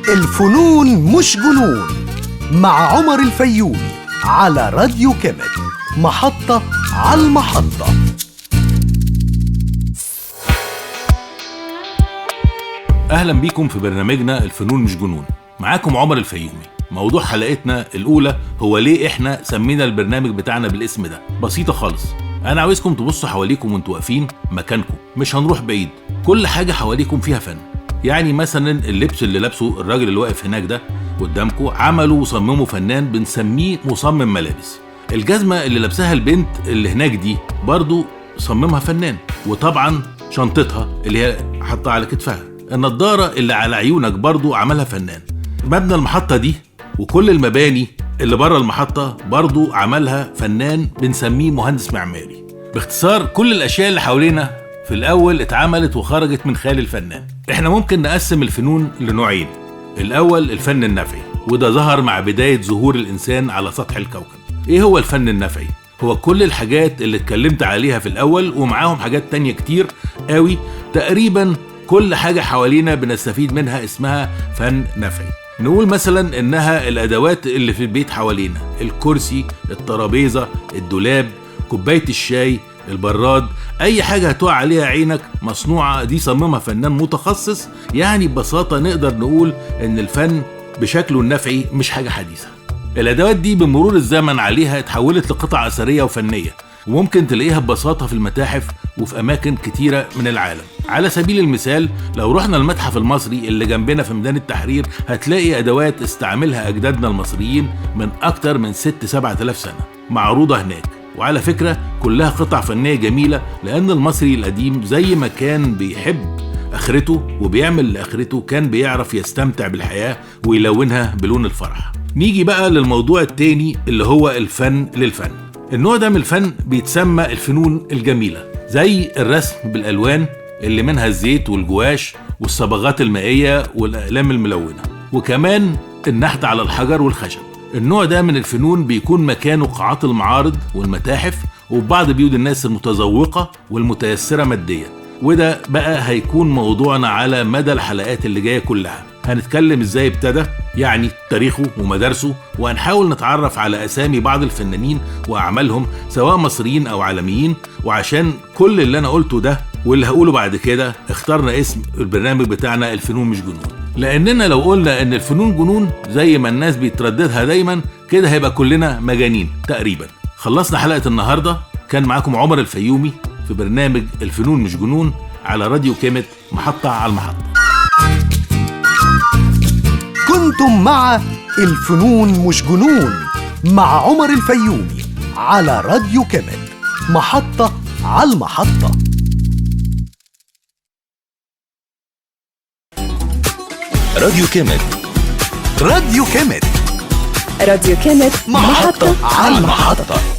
الفنون مش جنون مع عمر الفيومي على راديو كيمت، محطة على المحطة. أهلا بيكم في برنامجنا الفنون مش جنون. معاكم عمر الفيومي. موضوع حلقتنا الأولى هو ليه إحنا سمينا البرنامج بتاعنا بالاسم ده. بسيطة خالص، أنا عاوزكم تبصوا حواليكم وانتوا واقفين مكانكم، مش هنروح بعيد. كل حاجة حواليكم فيها فن. يعني مثلا اللبس اللي لابسه الراجل اللي واقف هناك ده قدامكم عملوا وصمموا فنان بنسميه مصمم ملابس. الجزمة اللي لابسها البنت اللي هناك دي برضو صممها فنان. وطبعا شنطتها اللي هي حطها على كتفها، النضارة اللي على عيونك برضو عملها فنان. مبنى المحطة دي وكل المباني اللي بره المحطة برضو عملها فنان بنسميه مهندس معماري. باختصار كل الأشياء اللي حوالينا في الأول اتعملت وخرجت من خيال الفنان. احنا ممكن نقسم الفنون لنوعين. الأول الفن النفعي، وده ظهر مع بداية ظهور الإنسان على سطح الكوكب. ايه هو الفن النفعي؟ هو كل الحاجات اللي اتكلمت عليها في الأول ومعاهم حاجات تانية كتير قوي. تقريبا كل حاجة حوالينا بنستفيد منها اسمها فن نفعي. نقول مثلا انها الادوات اللي في البيت حوالينا، الكرسي، الترابيزة، الدولاب، كوباية الشاي، البراد، اي حاجة هتقع عليها عينك مصنوعة دي صممها فنان متخصص. يعني ببساطة نقدر نقول ان الفن بشكله النفعي مش حاجة حديثة. الادوات دي بمرور الزمن عليها اتحولت لقطع اثرية وفنية، وممكن تلاقيها ببساطة في المتاحف وفي أماكن كتيرة من العالم. على سبيل المثال لو رحنا المتحف المصري اللي جنبنا في ميدان التحرير هتلاقي أدوات استعملها أجدادنا المصريين من أكتر من 6-7 آلاف سنة معروضة هناك. وعلى فكرة كلها قطع فنية جميلة، لأن المصري القديم زي ما كان بيحب آخرته وبيعمل لآخرته كان بيعرف يستمتع بالحياة ويلونها بلون الفرح. نيجي بقى للموضوع التاني اللي هو الفن للفن. النوع ده من الفن بيتسمى الفنون الجميلة، زي الرسم بالألوان اللي منها الزيت والجواش والصبغات المائية والأقلام الملونة، وكمان النحت على الحجر والخشب. النوع ده من الفنون بيكون مكانه قاعات المعارض والمتاحف وبعض بيوت الناس المتذوقة والمتيسرة ماديا. وده بقى هيكون موضوعنا على مدى الحلقات اللي جاية كلها. هنتكلم ازاي ابتدى، يعني تاريخه ومدارسه، وهنحاول نتعرف على أسامي بعض الفنانين وأعمالهم سواء مصريين أو عالميين. وعشان كل اللي أنا قلته ده واللي هقوله بعد كده اخترنا اسم البرنامج بتاعنا الفنون مش جنون، لأننا لو قلنا إن الفنون جنون زي ما الناس بيترددها دايما كده هيبقى كلنا مجانين تقريبا. خلصنا حلقة النهاردة. كان معاكم عمر الفيومي في برنامج الفنون مش جنون على راديو كيمت، محطة على المحطة. كنتم مع الفنون مش جنون مع عمر الفيومي على راديو كيمت، محطة على المحطة. راديو كيمت. راديو كيمت. راديو كيمت، محطة على المحطة.